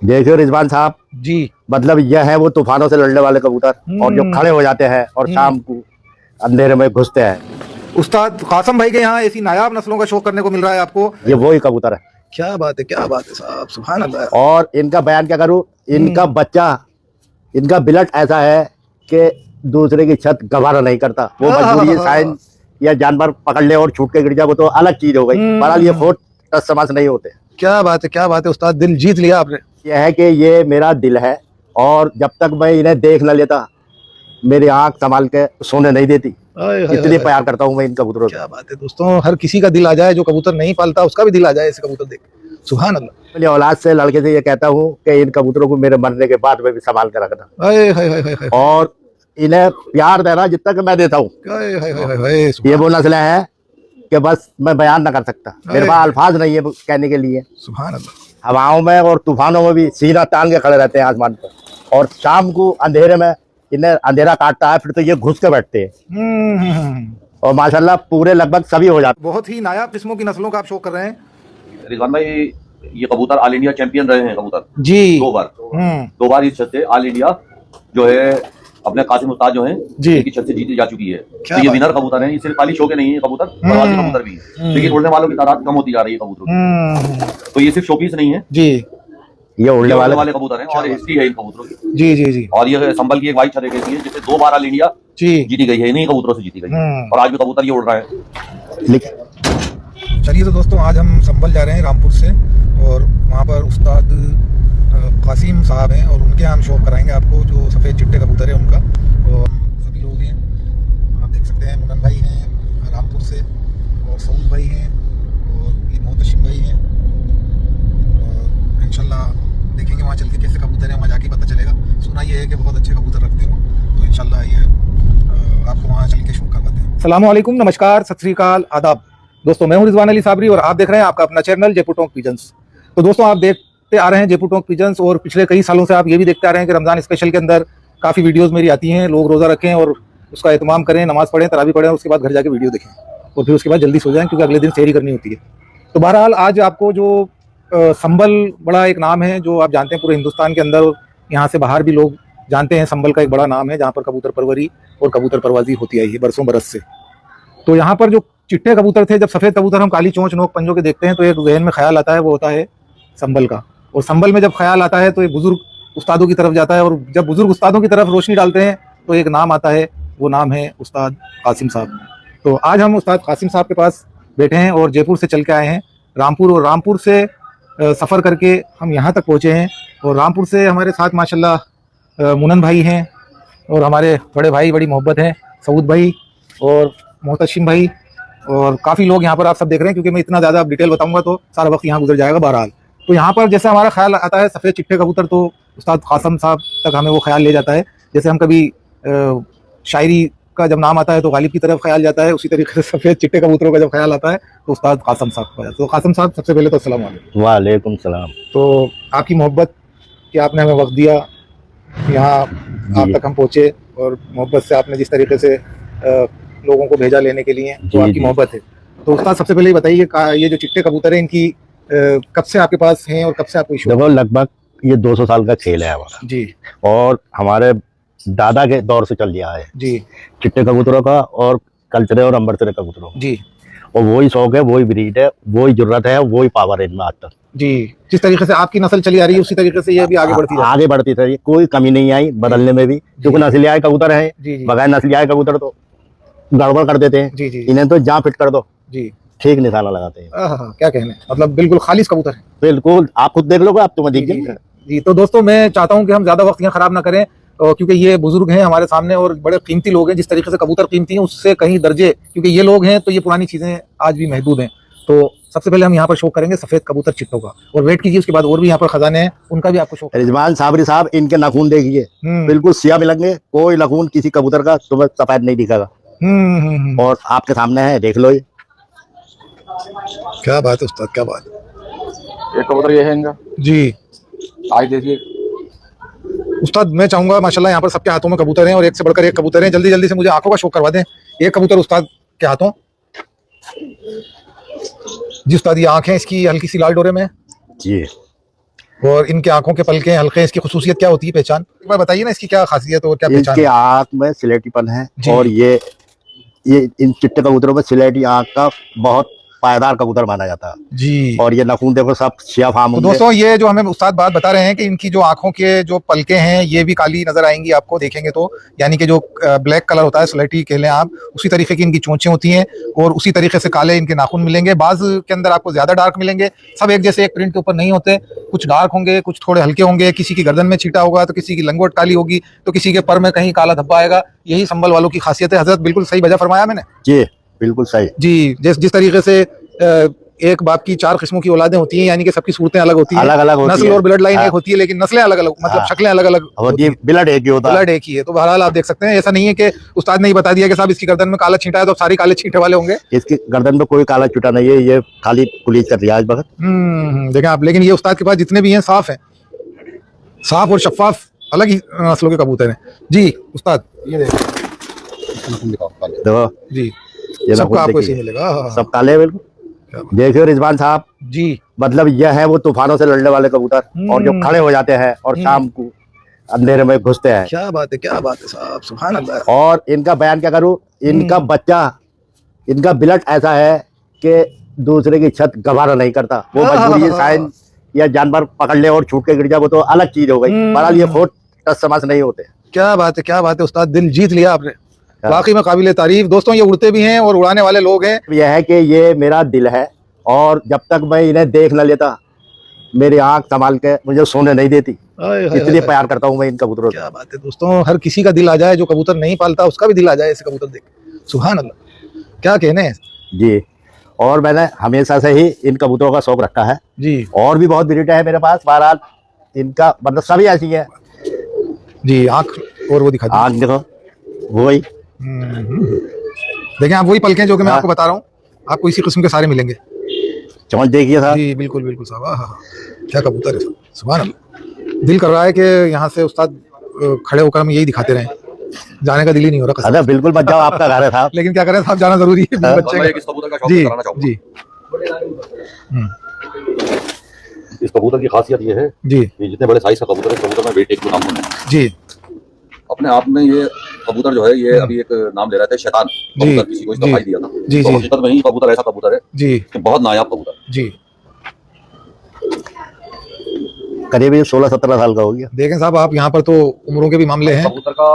देखियो रिजवान साहब जी। मतलब यह है वो तूफानों से लड़ने वाले कबूतर और जो खड़े हो जाते हैं और शाम को अंधेरे में घुसते हैं। उस्ताद कासम भाई के यहाँ ऐसी नायाब नस्लों का शौक करने को मिल रहा है आपको। ये वही कबूतर है। क्या बात है, क्या बात है साहब, सुभान अल्लाह। और इनका बयान क्या करूं, इनका बच्चा, इनका बिलट ऐसा है कि दूसरे की छत गवारा नहीं करता। वो मजबूरी है, साइन या जानवर पकड़ ले और छूट के गिर जाए वो तो अलग चीज हो गई, बहरहाल ये फोर्ट टच समास नहीं होते। क्या बात है, क्या बात है उस्ताद, दिल जीत लिया आपने। यह है कि ये मेरा दिल है और जब तक मैं इन्हें देख न लेता मेरी आंख संभाल के सोने नहीं देती। इतनी प्यार करता हूँ मैं इन कबूतरों से। क्या बात है दोस्तों, हर किसी का दिल आ जाए, जो कबूतर नहीं पालता उसका भी दिल आ जाए ऐसे कबूतर देख। सुभान अल्लाह। अपनी औलाद से लड़के से ये कहता हूँ कि इन कबूतरों को मेरे मरने के बाद में भी संभाल के रखना और इन्हें प्यार देना जितना कि मैं देता हूँ। ये वो नस्ल है कि बस मैं बयान न कर सकता, मेरे पास अल्फाज नहीं है कहने के लिए। सुभान अल्लाह। हवाओं में और तूफानों में भी सीना तान के खड़े रहते हैं आसमान पर, और शाम को अंधेरे में इन्हें अंधेरा काटता है फिर तो ये घुस के बैठते हैं और माशाल्लाह पूरे लगभग सभी हो जाते। बहुत ही नायाब किस्मों की नस्लों का आप शौक कर रहे हैं रिजवान भाई। ये कबूतर ऑल इंडिया चैंपियन रहे हैं कबूतर जी। 2 बार इस छत से ऑल इंडिया जो है अपने कासिम उस्ताद जो हैं इनकी छत से जीती जा चुकी है। तो ये विनर कबूतर हैं, ये सिर्फ खाली शो के नहीं है कबूतर, प्रवासी कबूतर भी है, लेकिन उड़ने वालों की तादाद कम होती जा रही है कबूतरों की। तो ये सिर्फ शोपीस नहीं है जी, ये उड़ने वाले कबूतर हैं और हिस्ट्री है इन कबूतरों की। जी जी जी। और ये संभल की एक वाइट छत एक ऐसी है जिससे 2 बार ऑल इंडिया जीती गई है, इन्हीं कबूतरों से जीती गई है और आज भी कबूतर ये उड़ रहा है। चलिए तो दोस्तों, आज हम संभल जा रहे हैं रामपुर से और वहाँ पर उस्ताद कासिम साहब हैं और उनके यहाँ हम शौक कराएंगे आपको, जो सफ़ेद चिट्टे कबूतर है उनका। और सभी लोग हैं, आप देख सकते हैं, मुनन भाई हैं रामपुर से और सऊद भाई हैं और ये मोहतशिम भाई हैं। और इंशाल्लाह देखेंगे वहाँ चल के कैसे कबूतर हैं, वहाँ जाके पता चलेगा। सुना ये है कि बहुत अच्छे कबूतर रखते हो, तो इंशाल्लाह ये आपको वहाँ चल के शौक करवाते हैं। अस्सलाम वालेकुम, नमस्कार, सत श्री अकाल, आदाब दोस्तों। मैं हूं रिजवान अली साबरी और आप देख रहे हैं आपका अपना चैनल जयपुर टॉक पिजन्स। तो दोस्तों, आप देखते आ रहे हैं जयपुर टॉक पिजन्स और पिछले कई सालों से आप ये भी देखते आ रहे हैं कि रमज़ान स्पेशल के अंदर काफ़ी वीडियोस मेरी आती हैं। लोग रोज़ा रखें और उसका एहतमाम करें, नमाज़ पढ़ें, तरावी पढ़ें, उसके बाद घर जाके वीडियो देखें और फिर उसके बाद जल्दी सो जाएं क्योंकि अगले दिन सेहरी करनी होती है। तो बहरहाल आज आपको जो संभल बड़ा एक नाम है जो आप जानते हैं पूरे हिंदुस्तान के अंदर, यहाँ से बाहर भी लोग जानते हैं। संभल का एक बड़ा नाम है जहाँ पर कबूतर परवरी और कबूतर परवाजी होती आई है बरसों बरस से। तो यहाँ पर जो चिट्टे कबूतर थे, जब सफ़ेद कबूतर हम काली चोंच नोक पंजों के देखते हैं तो एक जहन में ख्याल आता है, वो होता है संभल का। और संभल में जब ख्याल आता है तो एक बुजुर्ग उस्तादों की तरफ जाता है और जब बुजुर्ग उस्तादों की तरफ रोशनी डालते हैं तो एक नाम आता है, वो नाम है उस्ताद कासिम साहब। तो आज हम उस्ताद कासिम साहब के पास बैठे हैं और जयपुर से चल के आए हैं रामपुर, और रामपुर से सफ़र करके हम यहाँ तक पहुँचे हैं। और रामपुर से हमारे साथ माशाल्लाह मुनन भाई हैं और हमारे बड़े भाई, बड़ी मोहब्बत है, सऊद भाई और मोहतशिम भाई, और काफ़ी लोग यहाँ पर आप सब देख रहे हैं। क्योंकि मैं इतना ज़्यादा डिटेल बताऊंगा तो सारा वक्त यहाँ गुजर जाएगा। बहरहाल तो यहाँ पर जैसे हमारा ख्याल आता है सफ़ेद चिट्टे कबूतर, तो उस्ताद कासिम साहब तक हमें वो ख्याल ले जाता है। जैसे हम कभी शायरी का जब नाम आता है तो गालिब की तरफ ख्याल जाता है, उसी तरीके से सफ़ेद चिट्टे कबूतरों का जब ख्याल आता है तो उस्ताद कासिम साहब का। तो कासिम साहब, सबसे पहले तो अस्सलाम वालेकुम। वालेकुम सलाम। तो आपकी मोहब्बत कि आपने हमें वक्त दिया, यहाँ आप तक हम पहुँचे, और मोहब्बत से आपने जिस तरीके से लोगों को भेजा लेने के लिए, तो आपकी मोहब्बत है। तो उस्ताद, सबसे पहले बताइए ये जो चिट्टे कबूतर हैं इनकी कब से आपके पास हैं और कब से आपको शौक? देखो लगभग ये 200 साल का खेल है हमारा जी, और हमारे दादा के दौर से चल रहा है जी, चिट्टे कबूतरों का और कल्चरे और अंबरसरे कबूतरों का। जी, और वही शौक है, वही ब्रीड है, वही जरूरत है, वही पावर है इनमें आज तक। जी, जिस तरीके से आपकी नस्ल चली आ रही है उसी तरीके से ये भी आगे बढ़ती थी, कोई कमी नहीं आई बदलने में भी, क्योंकि नस्लियाए कबूतर है, बगैर नस्लियाए कबूतर तो गड़बड़ कर देते हैं। जी जी, इन्हें तो जहाँ फिट कर दो जी, ठीक निशाना लगाते हैं। क्या कहने, मतलब बिल्कुल खालिश कबूतर है। बिल्कुल, आप खुद देख लोगे, आप तुम्हें दिख जाएगा। जी, तो दोस्तों, मैं चाहता हूँ कि हम ज्यादा वक्त यहाँ खराब ना करें क्योंकि ये बुजुर्ग हैं हमारे सामने और बड़े कीमती लोग हैं। जिस तरीके से कबूतर कीमती हैं उससे कहीं दर्जे, क्योंकि ये लोग हैं तो ये पुरानी चीजें आज भी महदूद हैं। तो सबसे पहले हम यहाँ पर शौक करेंगे सफेद कबूतर चिट्टों का, और वेट कीजिए उसके बाद और भी यहाँ पर खजाने हैं, उनका भी आपको शौक। रिजवान साबरी साहब, इनके नाखून देखिए, बिल्कुल सिया मिलेंगे, कोई नाखून किसी कबूतर का तुम्हें सफेद नहीं दिखेगा। और आपके सामने है, देख लो। ये क्या बात है उस्ताद, क्या बात ये कबूतर ये है इनका जी। आज देखिए उस्ताद, मैं चाहूंगा माशाल्लाह यहाँ पर सबके हाथों में कबूतर हैं और एक से बढ़कर एक कबूतर हैं। जल्दी जल्दी से मुझे आंखों का शौक करवा दें। एक कबूतर उस्ताद के हाथों जी। उस्ताद, ये आंखें इसकी हल्की सी लाल डोरे में जी, और इनके आंखों के पलके हल्के, इसकी खुसूसियत क्या होती है, पहचान एक बार बताइए ना, इसकी क्या खासियत और क्या पहचान इसके है? आँख में स्लेटीपन है जी। और ये इन चिट्टे कबूतरों में स्लेटी आँख का बहुत पायदार कबूतर माना जाता है जी। और ये नाखून देखो सब शिया फार्म तो दोस्तों ये जो हमें उस्ताद बात बता रहे हैं कि इनकी जो आंखों के जो पलके हैं ये भी काली नजर आएंगी आपको देखेंगे तो, यानी कि जो ब्लैक कलर होता है स्लेटी कह लें आप, उसी तरीके की इनकी चोंचें होती हैं और उसी तरीके से काले इनके नाखून मिलेंगे। बाज के अंदर आपको ज्यादा डार्क मिलेंगे, सब एक जैसे एक प्रिंट के ऊपर नहीं होते, कुछ डार्क होंगे, कुछ थोड़े हल्के होंगे, किसी की गर्दन में छींटा होगा तो किसी की लंगोट काली होगी तो किसी के पर में कहीं काला धब्बा आएगा। यही संभल वालों की खासियत है। हजरत बिल्कुल सही वजह फरमाया मैंने जी, बिल्कुल सही जी। जिस तरीके से एक बाप की 4 किस्मों की औलादें होती हैं, यानी कि सबकी सूरतें अलग होती हैं, अलग अलग होती नस्ल है। और ब्लड लाइन हाँ। एक होती है लेकिन नस्लें अलग अलग, मतलब शक्लें अलग अलग होती है, ब्लड एक ही होता है। ब्लड एक ही है। तो बहरहाल आप देख सकते हैं, ऐसा नहीं है कि उस्ताद ने ही बता दिया कि साहब इसकी गर्दन में काला छींटा है तो सारी काले छींटे वाले होंगे। इसकी गर्दन में कोई काला छुटा नहीं है, ये खाली पुलिस कर रियाज बगत। देखें आप, लेकिन ये उस्ताद के पास जितने भी हैं साफ हैं, साफ और शफाफ अलग ही नस्लों के कबूतर हैं जी। उस्ताद ये देखो जी, ये सबका नाखून आपको ऐसे देखिए, मिलेगा। हाँ, सब काले हैं बिल्कुल। देखियो रिजवान साहब, जी मतलब यह है वो तूफानों से लड़ने वाले कबूतर और जो खड़े हो जाते हैं और शाम को अंधेरे में घुसते हैं। क्या बात है, क्या बात है साहब, सुभान अल्लाह। और इनका बयान क्या करूं, इनका बच्चा, इनका ब्लड ऐसा है कि दूसरे की छत गवारा नहीं करता। वो मजबूरी साइन या जानवर पकड़ ले और छूट के गिर जाए वो तो अलग चीज हो गई, बहरहाल ये फोर्ट टच समास नहीं होते। क्या बात है, क्या बात है उस्ताद, दिल जीत लिया आपने, वाकई में काबिल तारीफ। दोस्तों ये उड़ते भी हैं और उड़ाने वाले लोग हैं। यह है कि ये मेरा दिल है और जब तक मैं इन्हें देख न लेता मेरी आंख संभाल के मुझे सोने नहीं देती, इसलिए प्यार करता हूँ मैं इन कबूतरों से। क्या बात है दोस्तों, हर किसी का दिल आ जाए, जो कबूतर नहीं पालता उसका भी दिल आ जाए ऐसे कबूतर देख, सुभान अल्लाह, क्या कहने हैं जी। और मैंने हमेशा से ही इन कबूतरों का शौक रखा है जी। और भी बहुत ब्रीड है मेरे पास, बहरहाल इनका मतलब सभी ऐसी है जी। आंख और वो दिखा आंख देखो वही, देखें आप, वही पलकें जो कि मैं आपको बता रहा हूँ, आपको इसी किस्म के सारे मिलेंगे। चमच देखिए साहब। जी बिल्कुल बिल्कुल साहब। हाँ, क्या कबूतर है साहब, सुभान अल्लाह। दिल कर रहा है कि यहाँ से उस्ताद खड़े होकर हम यही दिखाते रहें, जाने का दिल ही नहीं हो रहा। अरे बिल्कुल मत जाओ, आपका घर है साहब। लेकिन क्या करें साहब, जाना जरूरी है बच्चे इस कबूतर का शौक जी कराना चाहूंगा। जी इस कबूतर की खासियत ये है जी कि जितने बड़े साइज का कबूतर है, कबूतर में वेट एक दो नाम है जी। अपने आप में। ये कबूतर जो है ये अभी एक नाम ले रहा था शैतान कबूतर, किसी को इसका जी, भाई दिया था। जी, तो जी। हकीकत में ही कबूतर ऐसा कबूतर है जी कि बहुत नायाब कबूतर। जी। करीब 16-17 साल का हो गया। देखें साहब आप, यहाँ पर तो उम्रों के भी मामले हैं। कबूतर का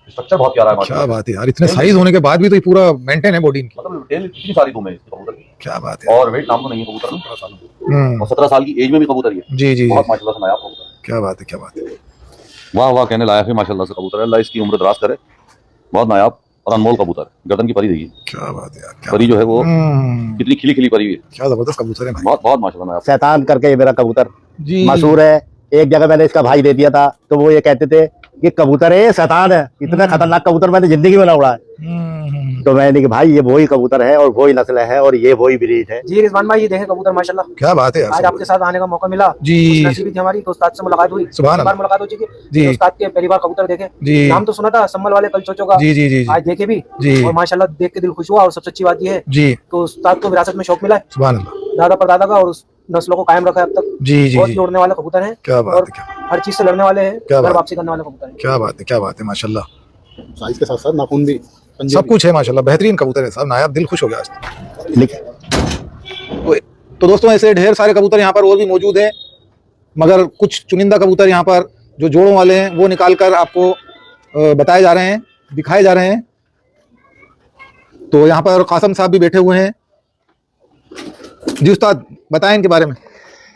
स्ट्रक्चर बहुत प्यारा है क्या माशाल्लाह। बात है यार, इतने साइज होने के बाद भी तो ये पूरा मेंटेन है बॉडी इनकी। मतलब टेल कितनी सारी दुम है इस कबूतर की, क्या बात है। और वेट नाम तो नहीं है कबूतर में। और 17 साल की एज में भी कबूतर है, जी जी। बहुत माशाल्लाह से नायाब कबूतर है। क्या बात है, क्या बात है। वाह वाह कहने लायक है माशाल्लाह से कबूतर है। अल्लाह इसकी उम्र दराज करे। बहुत नायाब और अनमोल कबूतर, गर्दन की परी देखिए, क्या बात है यार, क्या परी जो है वो कितनी खिली खिली परी है, क्या जबरदस्त कबूतर है भाई। बहुत बहुत माशाल्लाह नायाब। शैतान करके ये मेरा कबूतर जी मशहूर है। एक जगह मैंने इसका भाई दे दिया था तो वो ये कहते थे कि कबूतर है, शैतान है, इतना खतरनाक कबूतर मैंने जिंदगी में ना उड़ा है। तो मैंने कि भाई ये वही कबूतर है और वही नस्ल है और ये वही ब्रीड है। जी रिजवान भाई, ये देखें कबूतर माशाल्लाह, क्या बात है यार। आज आपके साथ आने का मौका मिला जी। नसीबी थी हमारी, तो उस्ताद से मुलाकात हुई। सुभान एक बार अल्लाह। मुलाकात हो चुकी जी। है, उस्ताद के पहली बार कबूतर देखे। जी। नाम तो सुना था संभल वाले कलचोचो का, जी जी जी आज देखे भी जी। और माशाल्लाह देख के दिल खुश हुआ। और सबसे अच्छी बात ये है जी, कि उस्ताद को विरासत में शौक मिला है, सुभान अल्लाह। दादा परदादा का, और उस नस्लों को कायम रखा है अब तक। जी जी बहुत जी। ही उड़ने वाले कबूतर हैं क्या बात और है, क्या हर चीज से लड़ने वाले हैं, क्या घर बात। वापसी करने वाले कबूतर हैं। क्या बात है, क्या बात है माशाल्लाह। साइज के साथ साथ नाखून भी, पंजे सब भी। कुछ है माशाल्लाह, बेहतरीन कबूतर है साहब, नायाब, दिल खुश हो गया आज। लेकिन तो दोस्तों ऐसे ढेर सारे कबूतर यहाँ पर और भी मौजूद हैं, मगर कुछ चुनिंदा कबूतर यहाँ पर जो जोड़ों वाले हैं वो निकाल कर आपको बताए जा रहे हैं, दिखाए जा रहे हैं। तो यहाँ पर कासम साहब भी बैठे हुए हैं। जी उस्ताद बताएं इनके बारे में।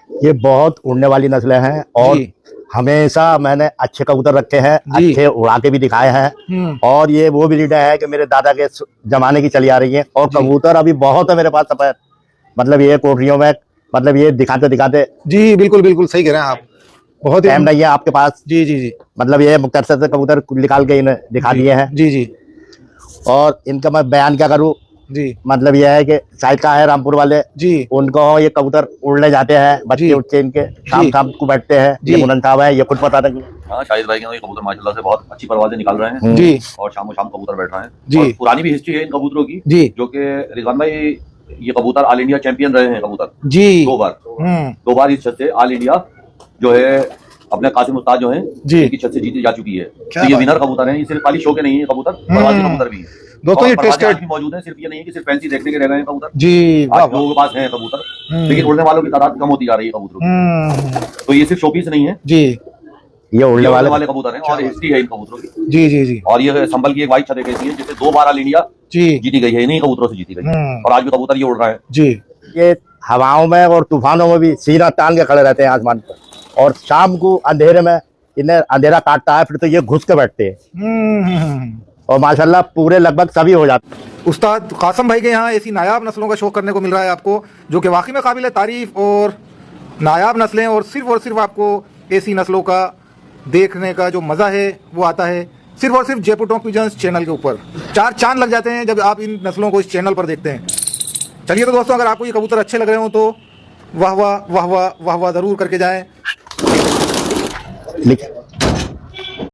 ये बहुत उड़ने वाली नस्लें हैं और जी। हमेशा मैंने अच्छे कबूतर रखे हैं, जी। अच्छे उड़ा के भी दिखाए हैं। और ये वो ब्रीड है कि मेरे दादा के जमाने की चली आ रही है। और कबूतर अभी बहुत है मेरे पास सफेद, मतलब ये कोठरियों में, मतलब ये दिखाते दिखाते जी बिल्कुल बिल्कुल सही कह रहे हैं आप, बहुत ही टाइम नहीं है आपके पास। जी जी जी मतलब ये मुख्तसर से कबूतर निकाल के इन्हें दिखा दिए हैं। जी जी और इनका मैं बयान क्या करूँ, जी मतलब यह है कि शायद का है रामपुर वाले, जी उनको ये कबूतर उड़ने जाते हैं, बच्चे जी। उठते इनके शाम शाम को बैठते हैं। जी। ये मुनन साहब है, ये खुद पता नहीं। हाँ शाहिद भाई के ये कबूतर माशाल्लाह से बहुत अच्छी परवाजें निकाल रहे हैं जी और शाम शाम कबूतर बैठ रहे हैं। जी। और पुरानी भी हिस्ट्री है इन कबूतरों की, जी जो कि रिजवान भाई ये कबूतर ऑल इंडिया चैंपियन रहे हैं कबूतर जी। 2 बार। 2 बार इस छत से ऑल इंडिया जो है अपने कासिम उस्ताद जो हैं जी। इनकी छत से जीती जा चुकी है। क्या तो ये बात विनर कबूतर हैं, ये सिर्फ खाली शो के नहीं है कबूतर, प्रवासी कबूतर भी है। दोस्तों, और ये प्रवासी टेस्टेड आज भी मौजूद है, सिर्फ ये नहीं है कि सिर्फ फैंसी देखने के रह गए हैं कबूतर। जी, वाह आज लोगों के पास है कबूतर, लेकिन उड़ने वालों की तादाद कम होती जा रही है कबूतरों की। तो ये सिर्फ शोपीस नहीं है, जी ये उड़ने ये उड़ने वाले वाले कबूतर हैं और हिस्ट्री है इन कबूतरों की। जी जी जी और ये संभल की एक वाइट छत ऐसी है जिससे 2 बार ऑल इंडिया जी जीती गई है, इन्हीं कबूतरों से जीती गई है। और आज भी कबूतर ये उड़ रहा है। जी। ये हवाओं में और तूफानों में भी सीना तान के खड़े रहते हैं आसमान पर, और शाम को अंधेरे में इन्हें अंधेरा काटता है, फिर तो ये घुस के बैठते हैं और माशाल्लाह पूरे लगभग सभी हो जाते हैं। उस्ताद कासिम भाई के यहाँ ऐसी नायाब नस्लों का शौक करने को मिल रहा है आपको, जो कि वाकई में काबिल तारीफ और नायाब नस्लें, और सिर्फ आपको ऐसी नस्लों का देखने का जो मज़ा है वो आता है सिर्फ और सिर्फ जयपुर टॉक पिजन्स चैनल के ऊपर। 4 चांद लग जाते हैं जब आप इन नस्लों को इस चैनल पर देखते हैं। चलिए तो दोस्तों, अगर आपको ये कबूतर अच्छे लग रहे हो तो वाह वाह वाह वाह वाह वाह ज़रूर करके जाएं। लिख